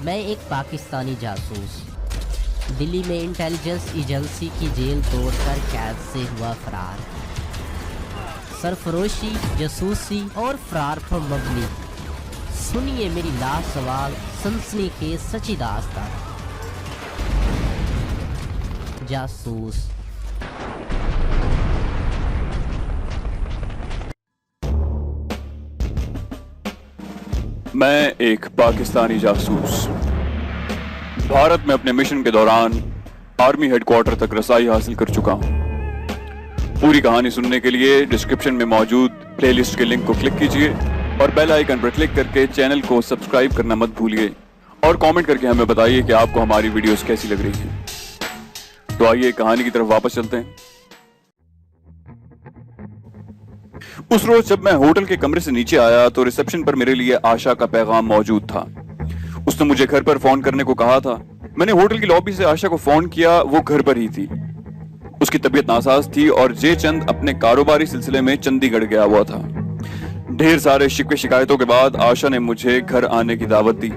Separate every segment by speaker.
Speaker 1: میں ایک پاکستانی جاسوس دلی میں انٹیلیجنس ایجنسی کی جیل توڑ کر قید سے ہوا فرار۔ سرفروشی، جاسوسی اور فرار پر مبنی سنیے میری لاسوال سنسنی خیز سچی داستان۔ جاسوس۔
Speaker 2: میں ایک پاکستانی جاسوس بھارت میں اپنے مشن کے دوران آرمی ہیڈ کوارٹر تک رسائی حاصل کر چکا ہوں۔ پوری کہانی سننے کے لیے ڈسکرپشن میں موجود پلے لسٹ کے لنک کو کلک کیجئے اور بیل آئیکن پر کلک کر کے چینل کو سبسکرائب کرنا مت بھولیے اور کامنٹ کر کے ہمیں بتائیے کہ آپ کو ہماری ویڈیوز کیسی لگ رہی ہیں۔ تو آئیے کہانی کی طرف واپس چلتے ہیں۔ اس روز جب میں ہوٹل کے کمرے سے نیچے آیا تو ریسپشن پر میرے لیے آشا کا پیغام موجود تھا۔ اس نے مجھے گھر پر فون کرنے کو کہا تھا۔ میں نے ہوٹل کی لابی سے آشا کو فون کیا، وہ گھر پر ہی تھی۔ اس کی طبیعت ناساز تھی اور جے چند اپنے کاروباری سلسلے میں چندی گڑھ گیا ہوا تھا۔ ڈھیر سارے شکوے شکایتوں کے بعد آشا نے مجھے گھر آنے کی دعوت دی۔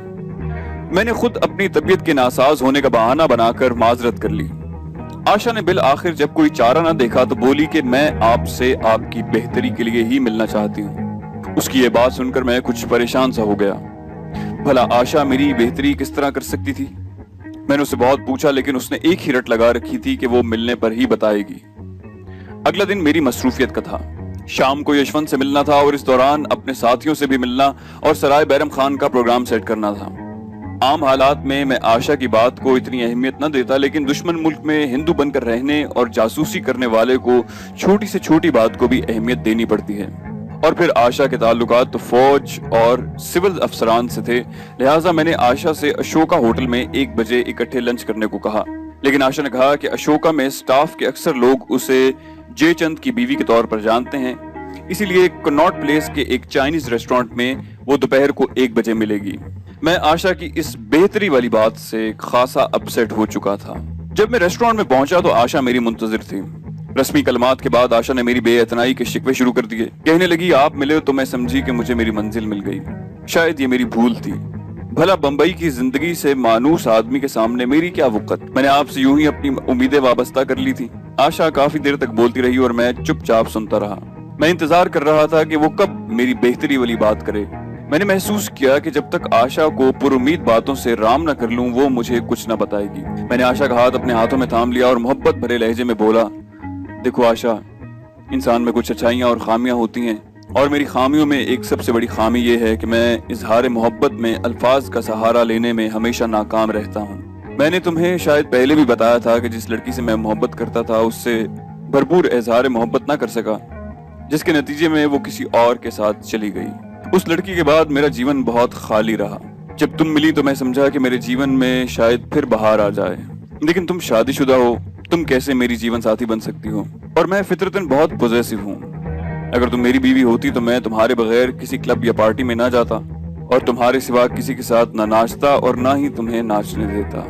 Speaker 2: میں نے خود اپنی طبیعت کے ناساز ہونے کا بہانہ بنا کر معذرت کر لی۔ آشا نے بالآخر جب کوئی چارہ نہ دیکھا تو بولی کہ میں آپ سے آپ کی بہتری کے لیے ہی ملنا چاہتی ہوں۔ اس کی یہ بات سن کر میں کچھ پریشان سا ہو گیا۔ بھلا آشا میری بہتری کس طرح کر سکتی تھی؟ میں نے اسے بہت پوچھا لیکن اس نے ایک ہی رٹ لگا رکھی تھی کہ وہ ملنے پر ہی بتائے گی۔ اگلا دن میری مصروفیت کا تھا۔ شام کو یشونت سے ملنا تھا اور اس دوران اپنے ساتھیوں سے بھی ملنا اور سرائے بیرم خان کا پروگرام سیٹ کرنا تھا۔ عام حالات میں آشا کی بات کو اتنی اہمیت نہ دیتا، لیکن دشمن ملک میں ہندو بن کر رہنے اور جاسوسی کرنے والے کو چھوٹی سے چھوٹی بات کو بھی اہمیت دینی پڑتی ہے۔ اور پھر آشا کے تعلقات تو فوج اور سول افسران سے تھے، لہٰذا میں نے آشا سے اشوکا ہوٹل میں 1 بجے اکٹھے لنچ کرنے کو کہا، لیکن آشا نے کہا کہ اشوکا میں سٹاف کے اکثر لوگ اسے جے چند کی بیوی کے طور پر جانتے ہیں، اسی لیے کناٹ پلیس کے ایک چائنیز ریسٹورانٹ میں وہ دوپہر کو 1 بجے ملے گی۔ میں آشا کی اس بہتری والی بات سے خاصا اپسیٹ ہو چکا تھا۔ جب میں ریسٹورانٹ میں پہنچا تو آشا میری منتظر تھی۔ رسمی کلمات کے بعد آشا نے میری بے اعتنائی کے شکوے شروع کر دیے۔ کہنے لگی آپ ملے تو میں سمجھی کہ مجھے میری منزل مل گئی۔ شاید یہ میری بھول تھی۔ بھلا بمبئی کی زندگی سے مانوس آدمی کے سامنے میری کیا وقت؟ میں نے آپ سے یوں ہی اپنی امیدیں وابستہ کر لی تھی۔ آشا کافی دیر تک بولتی رہی اور میں چپ چاپ سنتا رہا۔ میں انتظار کر رہا تھا کہ وہ کب میری بہتری والی بات کرے۔ میں نے محسوس کیا کہ جب تک آشا کو پر امید باتوں سے رام نہ کر لوں وہ مجھے کچھ نہ بتائے گی۔ میں نے آشا کا ہاتھ اپنے ہاتھوں میں تھام لیا اور محبت بھرے لہجے میں بولا، دیکھو آشا، انسان میں کچھ اچھائیاں اور خامیاں ہوتی ہیں، اور میری خامیوں میں ایک سب سے بڑی خامی یہ ہے کہ میں اظہار محبت میں الفاظ کا سہارا لینے میں ہمیشہ ناکام رہتا ہوں۔ میں نے تمہیں شاید پہلے بھی بتایا تھا کہ جس لڑکی سے میں محبت کرتا تھا اس سے بھرپور اظہار محبت نہ کر سکا، جس کے نتیجے میں وہ کسی اور کے ساتھ چلی گئی۔ اس لڑکی کے بعد میرا جیون بہت خالی رہا۔ جب تم ملی تو میں سمجھا کہ میرے جیون میں شاید پھر بہار آ جائے، لیکن تم شادی شدہ ہو، تم کیسے میری جیون ساتھی بن سکتی ہو؟ اور میں فطرتاً بہت پوزیسو ہوں۔ اگر تم میری بیوی ہوتی تو میں تمہارے بغیر کسی کلب یا پارٹی میں نہ جاتا اور تمہارے سوا کسی کے ساتھ نہ ناچتا اور نہ ہی تمہیں ناچنے دیتا۔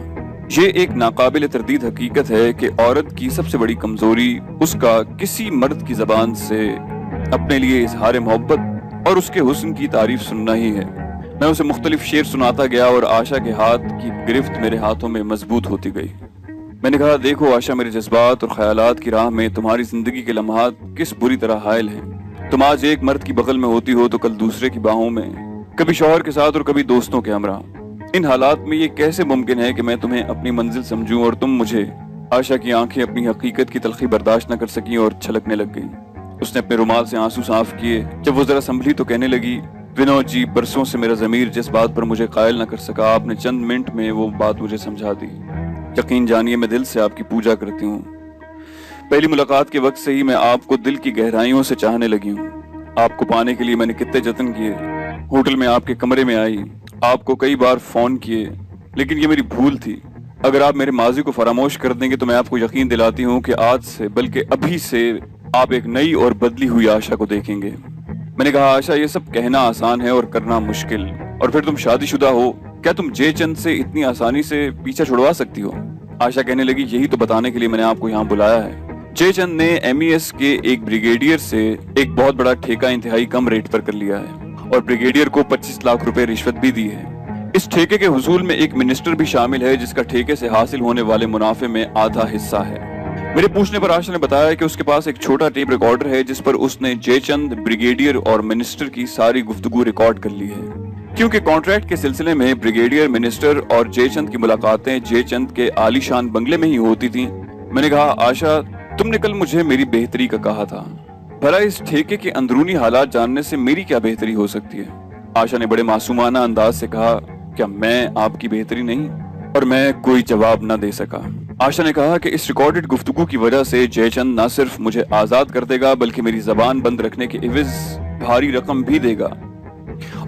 Speaker 2: یہ ایک ناقابل تردید حقیقت ہے کہ عورت کی سب سے بڑی کمزوری اس کا کسی مرد کی زبان سے اپنے لیے اظہار محبت اور اس کے حسن کی تعریف سننا ہی ہے۔ میں اسے مختلف شعر سناتا گیا اور آشا کے ہاتھ کی گرفت میرے ہاتھوں میں مضبوط ہوتی گئی۔ میں نے کہا، دیکھو آشا، میرے جذبات اور خیالات کی راہ میں تمہاری زندگی کے لمحات کس بری طرح حائل ہیں۔ تم آج ایک مرد کی بغل میں ہوتی ہو تو کل دوسرے کی باہوں میں، کبھی شوہر کے ساتھ اور کبھی دوستوں کے ہمراہ۔ ان حالات میں یہ کیسے ممکن ہے کہ میں تمہیں اپنی منزل سمجھوں اور تم مجھے؟ آشا کی آنکھیں اپنی حقیقت کی تلخی برداشت نہ کر سکیں اور چھلکنے لگ گئیں۔ اس نے اپنے رومال سے آنسو صاف کیے۔ جب وہ ذرا سنبھلی تو کہنے لگی، ونود جی، برسوں سے میرا ضمیر جس بات پر مجھے قائل نہ کر سکا، آپ نے چند منٹ میں وہ بات مجھے سمجھا دی۔ یقین جانیے میں دل سے آپ کی پوجا کرتی ہوں۔ پہلی ملاقات کے وقت سے ہی میں آپ کو دل کی گہرائیوں سے چاہنے لگی ہوں۔ آپ کو پانے کے لیے میں نے کتنے جتن کیے، ہوٹل میں آپ کے کمرے میں آئی، آپ کو کئی بار فون کیے، لیکن یہ میری بھول تھی۔ اگر آپ میرے ماضی کو فراموش کر دیں گے تو میں آپ کو یقین دلاتی ہوں کہ آج سے بلکہ ابھی سے آپ ایک نئی اور بدلی ہوئی آشا کو دیکھیں گے۔ میں نے کہا، آشا، یہ سب کہنا آسان ہے اور کرنا مشکل، اور پھر تم شادی شدہ ہو، کیا تم جے چند سے اتنی آسانی سے پیچھا چھڑوا سکتی ہو؟ آشا کہنے لگی، یہی تو بتانے کے لیے میں نے آپ کو یہاں بلایا ہے۔ جے چند نے MES کے ایک بریگیڈیئر سے ایک بہت بڑا ٹھیکہ انتہائی کم ریٹ پر کر لیا ہے اور بریگیڈیئر کو 25 لاکھ روپے رشوت بھی دی ہے۔ इस ठेके के हुसूल में एक मिनिस्टर भी शामिल है जिसका ठेके से हासिल होने वाले मुनाफे में आधा हिस्सा है। मेरे पूछने पर आशा ने बताया कि उसके पास एक छोटा टेप रिकॉर्डर है जिस पर उसने जयचंद, ब्रिगेडियर और मिनिस्टर की सारी गुफ्तगू रिकॉर्ड कर ली है। क्योंकि कॉन्ट्रैक्ट के सिलसिले में ब्रिगेडियर, मिनिस्टर और जयचंद की मुलाकातें जयचंद के आलीशान बंगले में ही होती थीं, मैंने कहा, आशा, तुमने कल मुझे मेरी बेहतरी का कहा था, भला इस ठेके के अंदरूनी हालात जानने से मेरी क्या बेहतरी हो सकती है? आशा ने बड़े मासूमाना अंदाज से कहा, क्या मैं आपकी बेहतरी नहीं? और मैं कोई जवाब न दे सका। आशा ने कहा कि इस रिकॉर्डेड गुफ्तगू की वजह से जयचंद न सिर्फ मुझे आजाद कर देगा बल्कि मेरी जबान बंद रखने के इवज भारी रकम भी देगा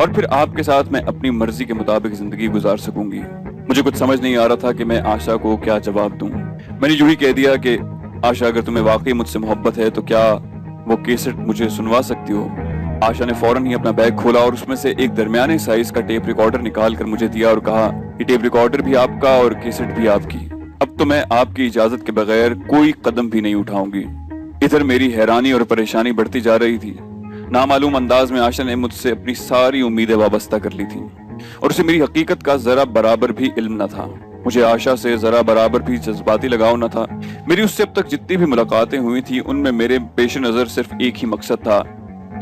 Speaker 2: और फिर आपके साथ मैं अपनी मर्जी के मुताबिक जिंदगी गुजार सकूंगी। मुझे कुछ समझ नहीं आ रहा था कि मैं आशा को क्या जवाब दूं। मैंने यूं ही कह दिया कि आशा, अगर तुम्हें वाकई मुझसे मोहब्बत है तो क्या वो कैसेट मुझे सुनवा सकती हो? आशा ने फौरन ही अपना बैग खोला और उसमें से एक दरमियाने साइज का टेप रिकॉर्डर निकाल कर मुझे दिया और कहा, ये टेप रिकॉर्डर भी आपका और कैसेट भी आपकी। अब तो मैं आपकी इजाजत के बगैर कोई कदम भी नहीं उठाऊंगी। इधर मेरी हैरानी और परेशानी बढ़ती जा रही थी। नामालूम अंदाज में आशा ने मुझसे अपनी सारी उम्मीदें वाबस्ता कर ली थी और उसे मेरी हकीकत का जरा बराबर भी इल्म न था। मुझे आशा से जरा बराबर भी जज्बाती लगाव न था। मेरी उससे अब तक जितनी भी मुलाकातें हुई थी उनमें मेरे पेश नजर सिर्फ एक ही मकसद था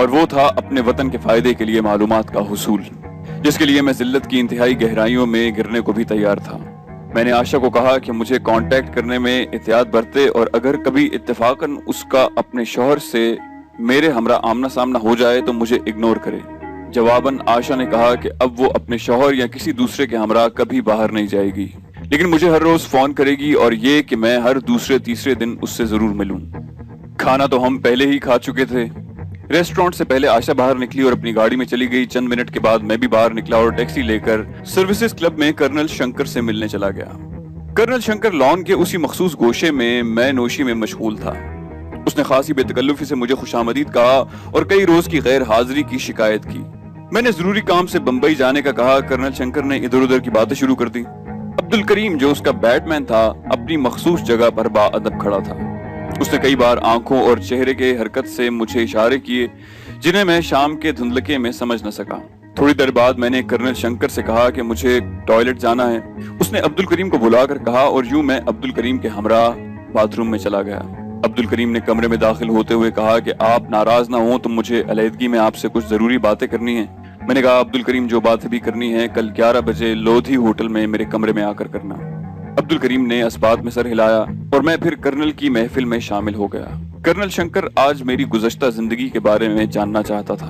Speaker 2: और वो था अपने वतन के फायदे के लिए मालूमात का हुसूल, जिसके लिए मैं जिल्लत की इंतहाई गहराइयों में गिरने को भी तैयार था। मैंने आशा को कहा कि मुझे कांटेक्ट करने में एहतियात बरते और अगर कभी इत्तेफाकन उसका अपने शौहर से मेरे हमरा आमना सामना हो जाए तो मुझे इग्नोर करे। जवाबन आशा ने कहा कि अब वो अपने शौहर या किसी दूसरे के हमरा कभी बाहर नहीं जाएगी, लेकिन मुझे हर रोज फोन करेगी और ये कि मैं हर दूसरे तीसरे दिन उससे जरूर मिलूं। खाना तो हम पहले ही खा चुके थे। रेस्टोरेंट से पहले आशा बाहर निकली और अपनी गाड़ी में चली गई। चंद मिनट के बाद मैं भी बाहर निकला और टैक्सी लेकर सर्विसेज क्लब में कर्नल शंकर से मिलने चला गया। कर्नल शंकर लॉन के उसी मखसूस गोशे में मैं नोशी में मशगूल था। उसने खासी बेतकल्लुफी से मुझे खुशामदीद कहा और कई रोज की गैर हाजिरी की शिकायत की। मैंने जरूरी काम से बंबई जाने का कहा। कर्नल शंकर ने इधर उधर की बातें शुरू कर दी। अब्दुल करीम, जो उसका बैटमैन था, अपनी मखसूस जगह पर बाअदब खड़ा था। उसने कई बार आंखों और चेहरे के हरकत से मुझे इशारे किए जिन्हें मैं शाम के धुंधलके में समझ न सका। थोड़ी देर बाद मैंने कर्नल शंकर से कहा कि मुझे टॉयलेट जाना है। उसने अब्दुल करीम को बुलाकर कहा और यूं मैं अब्दुल करीम के हमरा बाथरूम में चला गया। अब्दुल करीम ने कमरे में दाखिल होते हुए कहा कि आप नाराज ना हो तो मुझे अलहदगी में आपसे कुछ जरूरी बातें करनी है। मैंने कहा, अब्दुल करीम, जो बातें भी करनी है कल 11 बजे लोधी होटल में मेरे कमरे में आकर करना। अब्दुल करीम ने अस्बात में सर हिलाया और मैं फिर कर्नल की महफिल में शामिल हो गया। कर्नल शंकर आज मेरी गुज़श्ता जिंदगी के बारे में जानना चाहता था।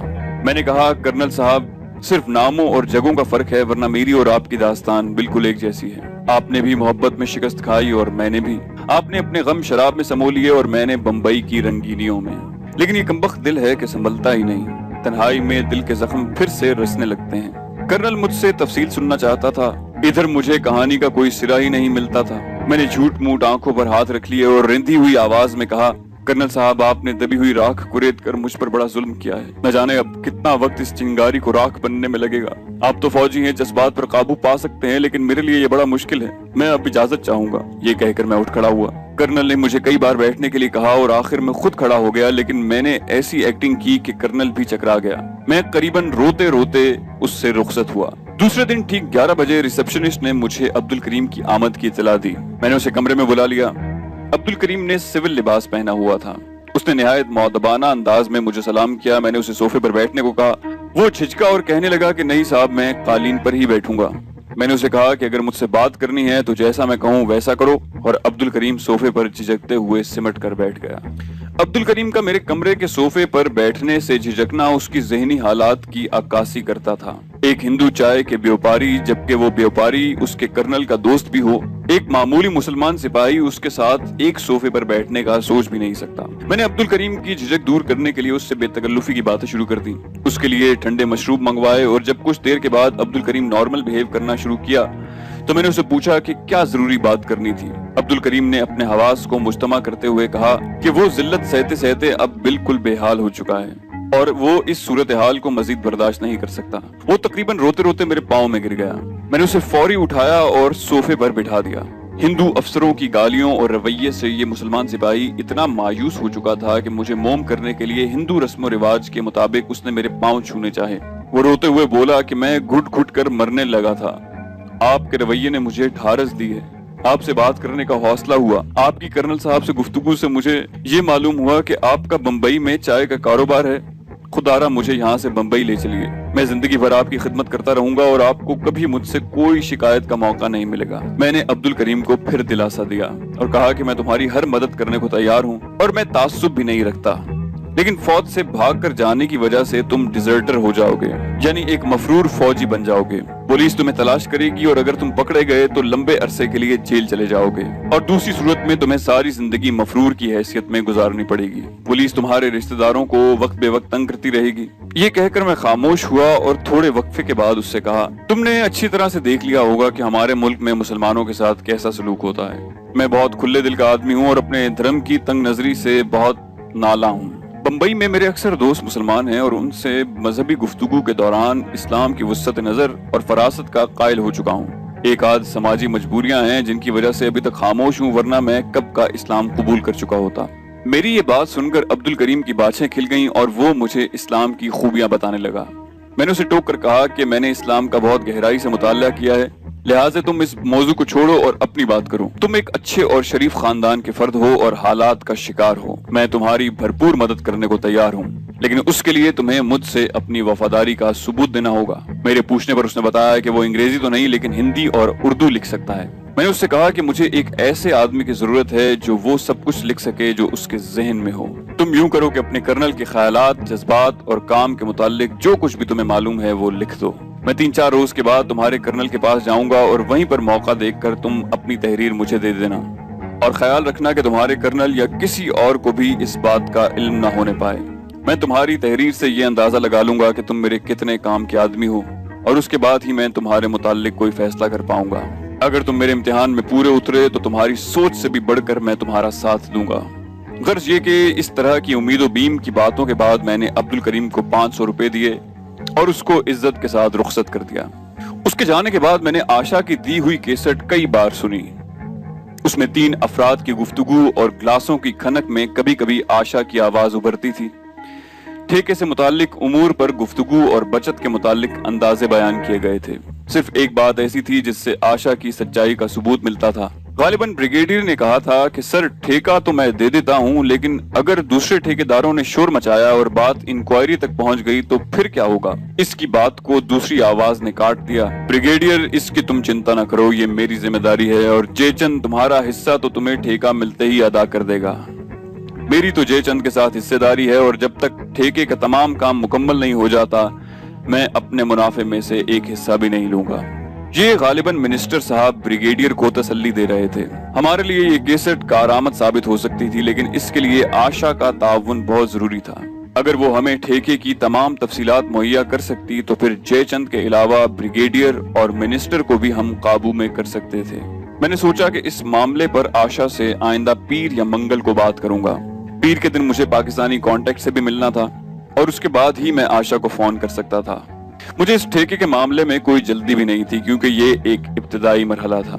Speaker 2: मैंने कहा, कर्नल साहब, सिर्फ नामों और जगहों का फर्क है, वरना मेरी और आपकी दास्तान बिल्कुल एक जैसी है। आपने भी मोहब्बत में शिकस्त खाई और मैंने भी। आपने अपने गम शराब में समो लिए और मैंने बंबई की रंगीनियों में। लेकिन ये कमबख्त दिल है कि संभलता ही नहीं। तन्हाई में दिल के जख्म फिर से रसने लगते हैं। कर्नल मुझसे तफसील सुनना चाहता था। इधर मुझे कहानी का कोई सिरा ही नहीं मिलता था। मैंने झूठ मूठ आंखों पर हाथ रख लिए और रिंधी हुई आवाज में कहा, कर्नल साहब, आपने दबी हुई राख कुरेद कर मुझ पर बड़ा जुल्म किया है। न जाने अब कितना वक्त इस चिंगारी को राख बनने में लगेगा। आप तो फौजी हैं, जज्बात पर काबू पा सकते हैं, लेकिन मेरे लिए ये बड़ा मुश्किल है। मैं अब इजाजत चाहूंगा। ये कहकर मैं उठ खड़ा हुआ। कर्नल ने मुझे कई बार बैठने के लिए कहा और आखिर में खुद खड़ा हो गया, लेकिन मैंने ऐसी एक्टिंग की कि कर्नल भी चकरा गया। मैं करीबन रोते रोते उससे रुखसत हुआ। दूसरे दिन ठीक 11 बजे रिसेप्शनिस्ट ने मुझे अब्दुल करीम की आमद की इत्तला दी। मैंने उसे कमरे में बुला लिया। अब्दुल करीम ने सिविल लिबास पहना हुआ था। उसने निहायत मौदबाना अंदाज में मुझे सलाम किया। मैंने उसे सोफे पर बैठने को कहा। वो झिझका और कहने लगा कि नहीं साहब, मैं कालीन पर ही बैठूंगा। मैंने उसे कहा कि अगर मुझसे बात करनी है तो जैसा मैं कहूँ वैसा करो, और अब्दुल करीम सोफे पर झिझकते हुए सिमट कर बैठ गया। अब्दुल करीम का मेरे कमरे के सोफे पर बैठने से झिझकना उसकी ज़हनी हालात की अक्कासी करता था। एक हिंदू चाय के व्यापारी, जबकि वो व्यापारी उसके कर्नल का दोस्त भी हो, एक मामूली मुसलमान सिपाही उसके साथ एक सोफे पर बैठने का सोच भी नहीं सकता। मैंने अब्दुल करीम की झिझक दूर करने के लिए उससे बेतकल्लुफी की बातें शुरू कर दी। उसके लिए ठंडे मशरूब मंगवाए और जब कुछ देर के बाद अब्दुल करीम नॉर्मल बिहेव करना शुरू किया तो मैंने उसे पूछा कि क्या जरूरी बात करनी थी। अब्दुल करीम ने अपने हवास को मुज्तमा करते हुए कहा कि वो जिल्लत सहते सहते अब बिल्कुल बेहाल हो चुका है और वो इस सूरत हाल को मजीद बर्दाश्त नहीं कर सकता। वो तकरीबन रोते रोते मेरे पाँव में गिर गया। मैंने उसे फौरी उठाया और सोफे पर बिठा दिया। हिंदू अफसरों की गालियों और रवैये से ये मुसलमान सिपाही इतना मायूस हो चुका था कि मुझे मोम करने के लिए हिंदू रस्म रिवाज के मुताबिक उसने मेरे पाँव छूने चाहे। वो रोते हुए बोला कि मैं घुट घुट कर मरने लगा था। आपके रवैये ने मुझे ढारस दी है, आपसे बात करने का हौसला हुआ। आपकी कर्नल साहब से गुफ्तगू से मुझे ये मालूम हुआ कि आपका बम्बई में चाय का कारोबार है। खुदारा मुझे यहाँ से बम्बई ले चलिए, मैं जिंदगी भर आपकी खिदमत करता रहूंगा और आपको कभी मुझसे कोई शिकायत का मौका नहीं मिलेगा। मैंने अब्दुल करीम को फिर दिलासा दिया और कहा कि मैं तुम्हारी हर मदद करने को तैयार हूँ और मैं तासुब भी नहीं रखता, लेकिन फौज से भाग कर जाने की वजह से तुम डिजर्टर हो जाओगे, यानी एक मफरूर फौजी बन जाओगे। पुलिस तुम्हें तलाश करेगी और अगर तुम पकड़े गए तो लंबे अरसे के लिए जेल चले जाओगे और दूसरी सूरत में तुम्हें सारी जिंदगी मफरूर की हैसियत में गुजारनी पड़ेगी। पुलिस तुम्हारे रिश्तेदारों को वक्त बेवक्त तंग करती रहेगी। ये कहकर मैं खामोश हुआ और थोड़े वक्फे के बाद उससे कहा, तुमने अच्छी तरह से देख लिया होगा कि हमारे मुल्क में मुसलमानों के साथ कैसा सलूक होता है। मैं बहुत खुले दिल का आदमी हूँ और अपने धर्म की तंग नजरी से बहुत नाला हूँ। बम्बई में मेरे अक्सर दोस्त मुसलमान हैं और उनसे मजहबी गुफ्तगू के दौरान इस्लाम की वुस्सत नजर और फरासत का कायल हो चुका हूँ। एक आध समाजी मजबूरियां हैं जिनकी वजह से अभी तक खामोश हूँ, वरना मैं कब का इस्लाम कबूल कर चुका होता। मेरी ये बात सुनकर अब्दुल करीम की बाछें खिल गईं और वो मुझे इस्लाम की खूबियां बताने लगा। मैंने उसे टोक कर कहा कि मैंने इस्लाम का बहुत गहराई से मुताल्ला किया है, लिहाजा तुम इस मौजू को छोड़ो और अपनी बात करो। तुम एक अच्छे और शरीफ खानदान के फर्द हो और हालात का शिकार हो। मैं तुम्हारी भरपूर मदद करने को तैयार हूँ, लेकिन उसके लिए तुम्हें मुझसे अपनी वफादारी का सबूत देना होगा। मेरे पूछने पर उसने बताया कि वो अंग्रेजी तो नहीं लेकिन हिंदी और उर्दू लिख सकता है। मैंने उससे कहा कि मुझे एक ऐसे आदमी की जरूरत है जो वो सब कुछ लिख सके जो उसके जहन में हो। तुम यूं करो कि अपने कर्नल के ख्यालात, जज्बात और काम के मुतालिक जो कुछ भी तुम्हें मालूम है वो लिख दो। मैं 3-4 रोज के बाद तुम्हारे कर्नल के पास जाऊंगा और वहीं पर मौका देखकर तुम अपनी तहरीर मुझे दे देना और ख्याल रखना कि तुम्हारे कर्नल या किसी और को भी इस बात का इल्म न होने पाए। मैं तुम्हारी तहरीर से ये अंदाजा लगा लूंगा कि तुम मेरे कितने काम के आदमी हो और उसके बाद ही मैं तुम्हारे मुतालिक कोई फैसला कर पाऊंगा। अगर तुम मेरे इम्तिहान में पूरे उतरे तो तुम्हारी सोच से भी बढ़कर मैं तुम्हारा साथ दूंगा। गर्ज ये कि इस तरह की उम्मीदों बीम की बातों के बाद मैंने अब्दुल करीम को 500 रुपए दिए और उसको इज्जत के साथ रुखसत कर दिया। उसके जाने के बाद मैंने आशा की दी हुई केसट कई बार सुनी। उसमें 3 अफराद की गुफ्तगू और ग्लासों की खनक में कभी कभी आशा की आवाज उभरती थी। ठेके से मुतालिक उमूर पर गुफ्तगू और बचत के मुतालिक अंदाजे बयान किए गए थे। सिर्फ एक बात ऐसी थी जिससे आशा की सच्चाई का सबूत मिलता था। गालिबन ब्रिगेडियर ने कहा था कि सर, ठेका तो मैं दे देता हूं, लेकिन अगर दूसरे ठेकेदारों ने शोर मचाया और बात इंक्वायरी तक पहुंच गई तो फिर क्या होगा। इसकी बात को दूसरी आवाज ने काट दिया। ब्रिगेडियर, इसकी तुम चिंता न करो, ये मेरी जिम्मेदारी है और जयचंद तुम्हारा हिस्सा तो तुम्हें ठेका मिलते ही अदा कर देगा। मेरी तो जयचंद के साथ हिस्सेदारी है और जब तक ठेके का तमाम काम मुकम्मल नहीं हो जाता मैं अपने मुनाफे में से एक हिस्सा भी नहीं लूंगा। ये गालिबन मिनिस्टर साहब ब्रिगेडियर को तसल्ली दे रहे थे। हमारे लिए ये केसट कारआमद साबित हो सकती थी, लेकिन इसके लिए आशा का ताउन बहुत जरूरी था। अगर वो हमें ठेके की तमाम तफसीलात मुहैया कर सकती तो फिर जयचंद के अलावा ब्रिगेडियर और मिनिस्टर को भी हम काबू में कर सकते थे। मैंने सोचा कि इस मामले पर आशा से आइंदा पीर या मंगल को बात करूंगा। पीर के दिन मुझे पाकिस्तानी कांटेक्ट से भी मिलना था और उसके बाद ही मैं आशा को फोन कर सकता था। मुझे इस ठेके के मामले में कोई जल्दी भी नहीं थी क्योंकि ये एक इब्तिदाई मरहला था।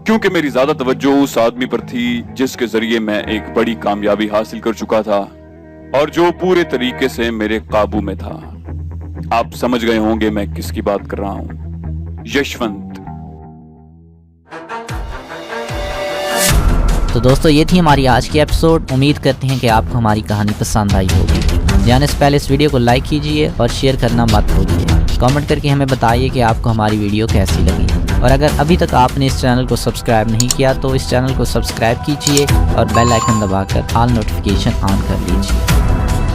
Speaker 2: क्योंकि मेरी ज्यादा तवज्जो उस आदमी पर थी जिसके जरिए मैं एक बड़ी कामयाबी हासिल कर चुका था और जो पूरे तरीके से मेरे काबू में था। आप समझ गए होंगे मैं किसकी बात कर रहा हूं, यशवंत।
Speaker 1: तो दोस्तों, ये थी हमारी आज की एपिसोड। उम्मीद करते हैं कि आपको हमारी कहानी पसंद आई होगी। जाने से पहले इस वीडियो को लाइक कीजिए और शेयर करना मत भूलिए। कमेंट करके हमें बताइए कि आपको हमारी वीडियो कैसी लगी। और अगर अभी तक आपने इस चैनल को सब्सक्राइब नहीं किया तो इस चैनल को सब्सक्राइब कीजिए और बेल आइकन दबाकर ऑल नोटिफिकेशन ऑन कर लीजिए।